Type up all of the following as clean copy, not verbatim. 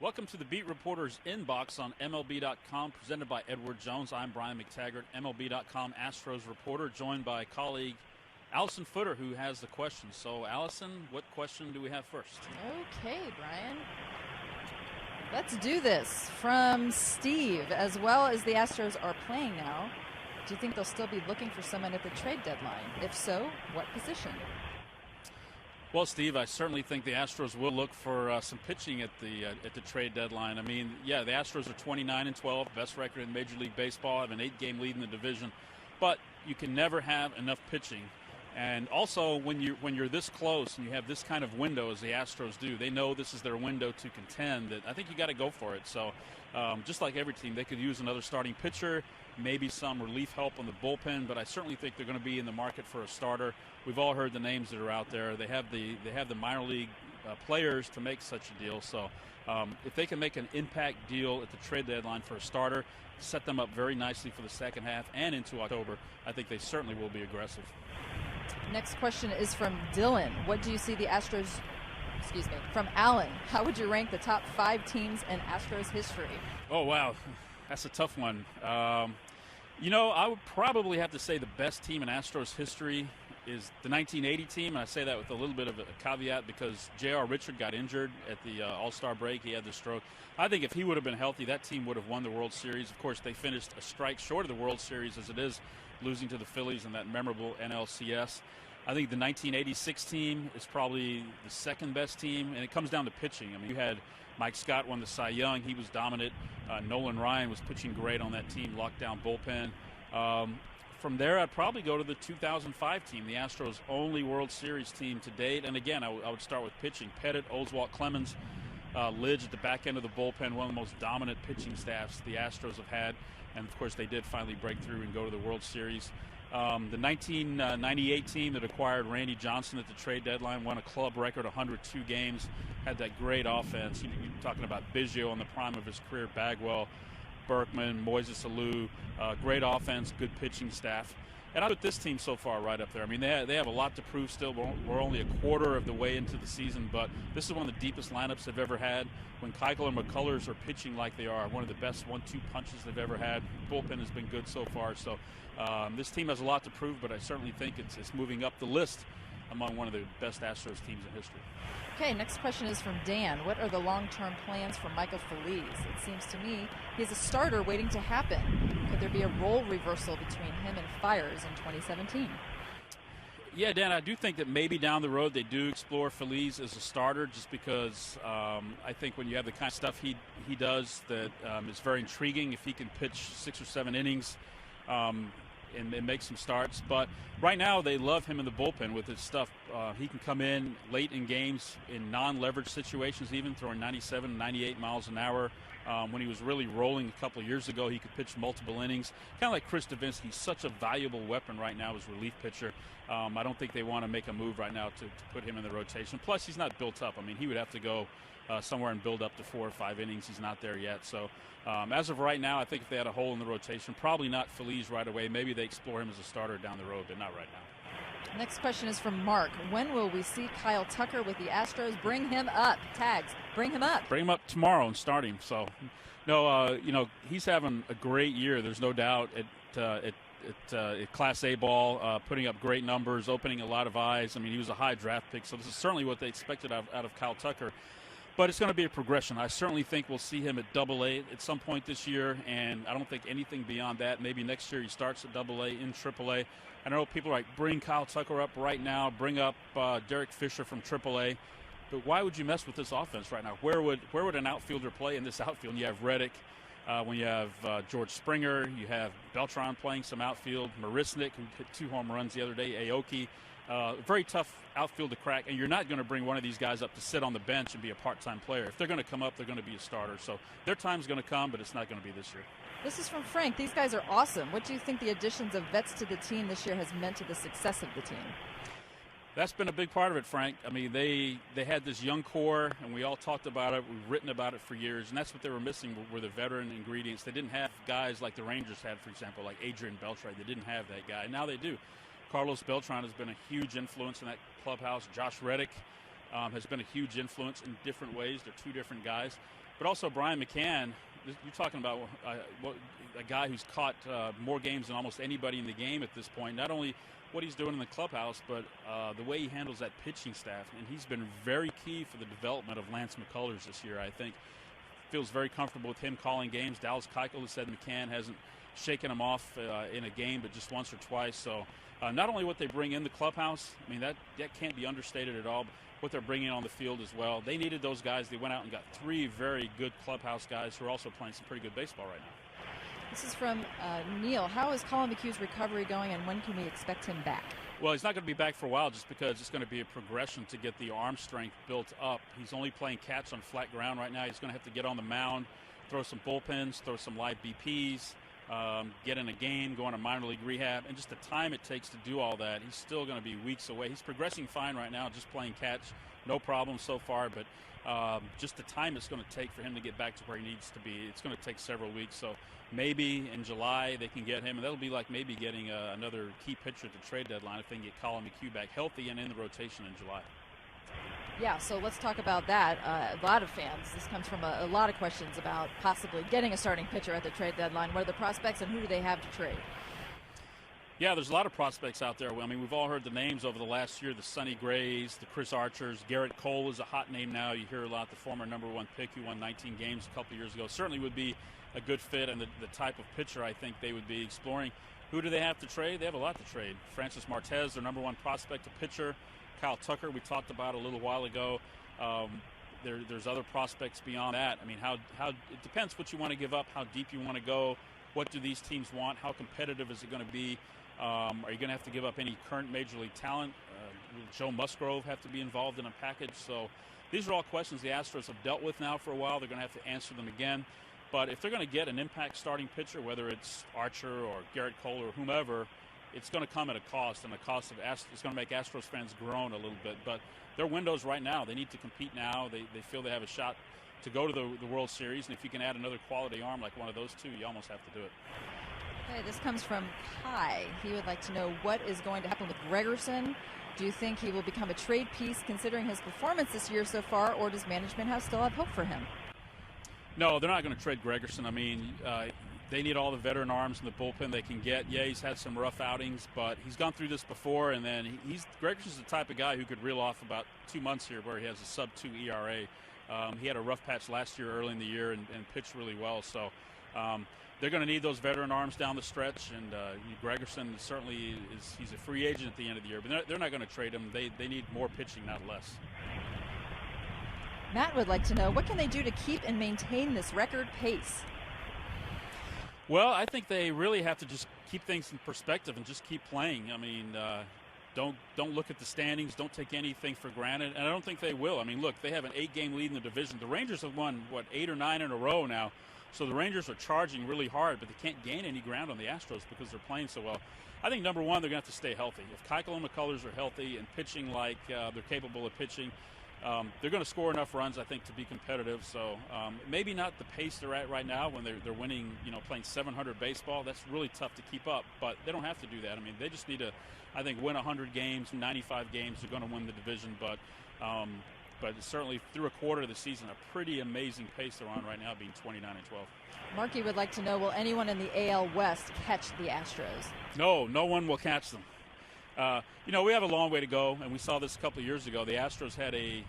Welcome to the Beat Reporter's Inbox on MLB.com, presented by Edward Jones. I'm Brian McTaggart, MLB.com Astros reporter, joined by colleague Allison Footer, who has the questions. So, Allison, what question do we have first? Okay, Brian. Let's do this. From Steve, as well as the Astros are playing now, do you think they'll still be looking for someone at the trade deadline? If so, what position? Well, Steve, I certainly think the Astros will look for some pitching at the trade deadline. I mean, yeah, the Astros are 29-12, best record in Major League Baseball, have an 8-game lead in the division, but you can never have enough pitching. And also, when you're this close and you have this kind of window as the Astros do, they know this is their window to contend. That I think you got to go for it. So, just like every team, they could use another starting pitcher, maybe some relief help on the bullpen. But I certainly think they're going to be in the market for a starter. We've all heard the names that are out there. They have the minor league players to make such a deal. So, if they can make an impact deal at the trade deadline for a starter, set them up very nicely for the second half and into October, I think they certainly will be aggressive. Next question is from Dylan. What do you see the Astros, from Alan. How would you rank the top 5 teams in Astros history? Oh, wow. That's a tough one. I would probably have to say the best team in Astros history is the 1980 team, and I say that with a little bit of a caveat because J.R. Richard got injured at the All-Star break. He had the stroke. I think if he would have been healthy, that team would have won the World Series. Of course, they finished a strike short of the World Series as it is, losing to the Phillies in that memorable NLCS. I think the 1986 team is probably the second best team, and it comes down to pitching. I mean, you had Mike Scott won the Cy Young. He was dominant. Nolan Ryan was pitching great on that team, lockdown bullpen. From there, I'd probably go to the 2005 team, the Astros' only World Series team to date. And again, I would start with pitching. Pettit, Oswalt, Clemens, Lidge at the back end of the bullpen, one of the most dominant pitching staffs the Astros have had. And, of course, they did finally break through and go to the World Series. The 1998 team that acquired Randy Johnson at the trade deadline won a club record 102 games, had that great offense. You're talking about Biggio on the prime of his career, Bagwell, Berkman, Moises Alou, great offense, good pitching staff. And I put this team so far right up there. I mean, they have a lot to prove still. We're only a quarter of the way into the season, but this is one of the deepest lineups they've ever had. When Keuchel and McCullers are pitching like they are, one of the best 1-2 punches they've ever had. Bullpen has been good so far. So this team has a lot to prove, but I certainly think it's moving up the list among one of the best Astros teams in history. Okay, next question is from Dan. What are the long-term plans for Michael Phillies? It seems to me he's a starter waiting to happen. Could there be a role reversal between him and Fiers in 2017? Yeah, Dan, I do think that maybe down the road they do explore Phillies as a starter just because I think when you have the kind of stuff he does that is very intriguing if he can pitch 6 or 7 innings and make some starts. But right now they love him in the bullpen with his stuff. He can come in late in games in non-leverage situations, even throwing 97, 98 miles an hour. When he was really rolling a couple of years ago, he could pitch multiple innings. Kind of like Chris Davinsky. He's such a valuable weapon right now as relief pitcher. I don't think they want to make a move right now to put him in the rotation. Plus, he's not built up. I mean, he would have to go somewhere and build up to 4 or 5 innings. He's not there yet. So as of right now, I think if they had a hole in the rotation, probably not Phillies right away. Maybe they explore him as a starter down the road, but not right now. Next question is from Mark. When will we see Kyle Tucker with the Astros? Bring him up. Tags. Bring him up. Bring him up tomorrow and start him. So, no, he's having a great year. There's no doubt at Class A ball, putting up great numbers, opening a lot of eyes. I mean, he was a high draft pick, so this is certainly what they expected out of Kyle Tucker. But it's going to be a progression. I certainly think we'll see him at Double-A at some point this year, and I don't think anything beyond that. Maybe next year he starts at Double-A in Triple-A. I know people are like, bring Kyle Tucker up right now, bring up Derek Fisher from Triple-A. But why would you mess with this offense right now? Where would an outfielder play in this outfield? You have Reddick, when you have George Springer, you have Beltran playing some outfield, Marisnik, who hit 2 home runs the other day, Aoki. Very tough outfield to crack, and you're not going to bring one of these guys up to sit on the bench and be a part-time player. If they're going to come up, they're going to be a starter. So their time's going to come, but it's not going to be this year. This is from Frank. These guys are awesome. What do you think the additions of vets to the team this year has meant to the success of the team? That's been a big part of it, Frank. I mean, they had this young core, and we all talked about it. We've written about it for years, and that's what they were missing were the veteran ingredients. They didn't have guys like the Rangers had, for example, like Adrian Beltre. They didn't have that guy. Now they do. Carlos Beltran has been a huge influence in that clubhouse. Josh Reddick has been a huge influence in different ways. They're 2 different guys. but also Brian McCann. You're talking about a guy who's caught more games than almost anybody in the game at this point. Not only what he's doing in the clubhouse, but the way he handles that pitching staff. And he's been very key for the development of Lance McCullers this year, I think. Feels very comfortable with him calling games. Dallas Keuchel has said McCann hasn't shaken him off in a game, but just once or twice. So not only what they bring in the clubhouse, I mean, that can't be understated at all, but what they're bringing on the field as well. They needed those guys. They went out and got 3 very good clubhouse guys who are also playing some pretty good baseball right now. This is from Neil. How is Colin McHugh's recovery going, and when can we expect him back? Well, he's not going to be back for a while just because it's going to be a progression to get the arm strength built up. He's only playing catch on flat ground right now. He's going to have to get on the mound, throw some bullpens, throw some live BPs, get in a game, go on a minor league rehab, and just the time it takes to do all that, he's still going to be weeks away. He's progressing fine right now, just playing catch, no problem so far, but just the time it's going to take for him to get back to where he needs to be, it's going to take several weeks. So maybe in July they can get him, and that'll be like maybe getting another key pitcher at the trade deadline if they can get Colin McHugh back healthy and in the rotation in July. Yeah, so let's talk about that. A lot of fans, this comes from a lot of questions about possibly getting a starting pitcher at the trade deadline. What are the prospects and who do they have to trade? Yeah, there's a lot of prospects out there. I mean, we've all heard the names over the last year, the Sonny Grays, the Chris Archers. Garrett Cole is a hot name now. You hear a lot, the former #1 pick who won 19 games a couple years ago. Certainly would be a good fit and the type of pitcher I think they would be exploring. Who do they have to trade? They have a lot to trade. Francis Martez, their #1 prospect, a pitcher. Kyle Tucker, we talked about a little while ago. There's other prospects beyond that. I mean, how it depends what you want to give up, how deep you want to go. What do these teams want? How competitive is it going to be? Are you going to have to give up any current major league talent? Will Joe Musgrove have to be involved in a package? So these are all questions the Astros have dealt with now for a while. They're going to have to answer them again. But if they're going to get an impact starting pitcher, whether it's Archer or Garrett Cole or whomever, it's going to come at a cost, and the cost of it's going to make Astros fans groan a little bit. But their windows right now, they need to compete now. They feel they have a shot to go to the World Series, and if you can add another quality arm like one of those two, you almost have to do it. Okay, this comes from Kai. He would like to know what is going to happen with Gregerson. Do you think he will become a trade piece considering his performance this year so far, or does management still have hope for him? No, they're not going to trade Gregerson. I mean, they need all the veteran arms in the bullpen they can get. Yeah, he's had some rough outings, but he's gone through this before, and then Gregerson's the type of guy who could reel off about 2 months here where he has a sub-2 ERA. He had a rough patch last year early in the year and pitched really well. So they're going to need those veteran arms down the stretch, and Gregerson certainly he's a free agent at the end of the year, but they're not going to trade him. They need more pitching, not less. Matt would like to know, what can they do to keep and maintain this record pace? Well, I think they really have to just keep things in perspective and just keep playing. I mean, don't look at the standings. Don't take anything for granted, and I don't think they will. I mean, look, they have an 8-game lead in the division. The Rangers have won, 8 or 9 in a row now, so the Rangers are charging really hard, but they can't gain any ground on the Astros because they're playing so well. I think, number one, they're going to have to stay healthy. If Keuchel and McCullers are healthy and pitching like they're capable of pitching, they're going to score enough runs, I think, to be competitive. So maybe not the pace they're at right now when they're winning, playing 700 baseball. That's really tough to keep up, but they don't have to do that. I mean, they just need to, I think, win 100 games, 95 games. They're going to win the division, but certainly through a quarter of the season, a pretty amazing pace they're on right now, being 29-12. Marky would like to know, will anyone in the AL West catch the Astros? No one will catch them. We have a long way to go, and we saw this a couple of years ago. The Astros had a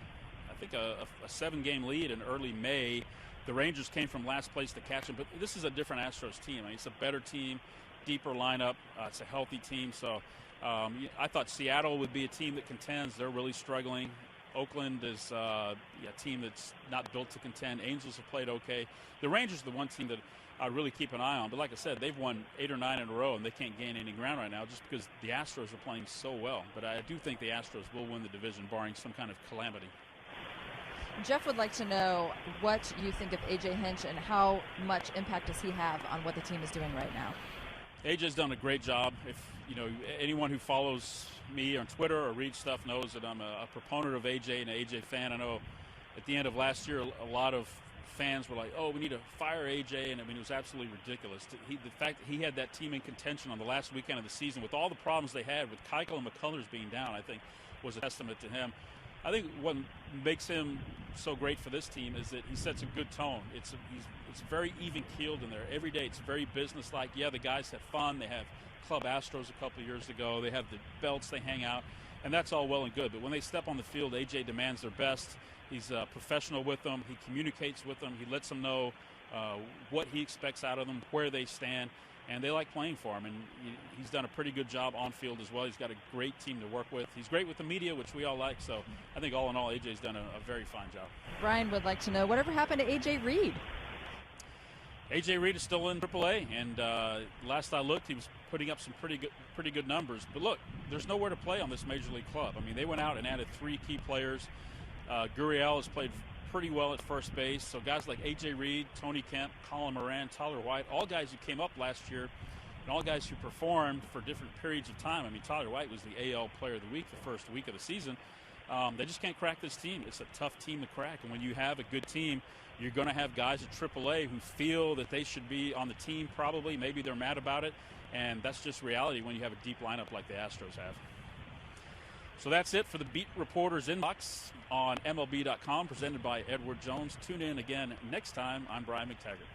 7-game lead in early May. The Rangers came from last place to catch them, but this is a different Astros team. I mean, it's a better team, deeper lineup. It's a healthy team. So I thought Seattle would be a team that contends. They're really struggling. Oakland is a team that's not built to contend. Angels have played okay. The Rangers are the one team that I really keep an eye on. But like I said, they've won 8 or 9 in a row, and they can't gain any ground right now just because the Astros are playing so well. But I do think the Astros will win the division, barring some kind of calamity. Jeff would like to know what you think of AJinch and how much impact does he have on what the team is doing right now. AJ's done a great job. If anyone who follows me on Twitter or reads stuff knows that I'm a proponent of AJ and an AJ fan. I know at the end of last year, a lot of fans were like, "Oh, we need to fire AJ," and I mean, it was absolutely ridiculous. The fact that he had that team in contention on the last weekend of the season with all the problems they had with Keuchel and McCullers being down, I think, was a testament to him. I think what makes him so great for this team is that he sets a good tone. It's very even-keeled in there. Every day it's very businesslike. Yeah, the guys have fun. They have Club Astros a couple of years ago. They have the belts. They hang out. And that's all well and good. But when they step on the field, AJ demands their best. He's professional with them. He communicates with them. He lets them know what he expects out of them, where they stand. And they like playing for him. And he's done a pretty good job on field as well. He's got a great team to work with. He's great with the media, which we all like. So I think all in all, AJ's done a very fine job. Brian would like to know, whatever happened to AJ Reed? AJ Reed is still in AAA, and last I looked, he was putting up some pretty good numbers. But look, there's nowhere to play on this major league club. I mean, they went out and added 3 key players. Gurriel has played pretty well at first base. So guys like AJ Reed, Tony Kemp, Colin Moran, Tyler White, all guys who came up last year, and all guys who performed for different periods of time. I mean, Tyler White was the AL Player of the Week the first week of the season. They just can't crack this team. It's a tough team to crack. And when you have a good team, you're going to have guys at AAA who feel that they should be on the team probably. Maybe they're mad about it. And that's just reality when you have a deep lineup like the Astros have. So that's it for the Beat Reporters Inbox on MLB.com, presented by Edward Jones. Tune in again next time. I'm Brian McTaggart.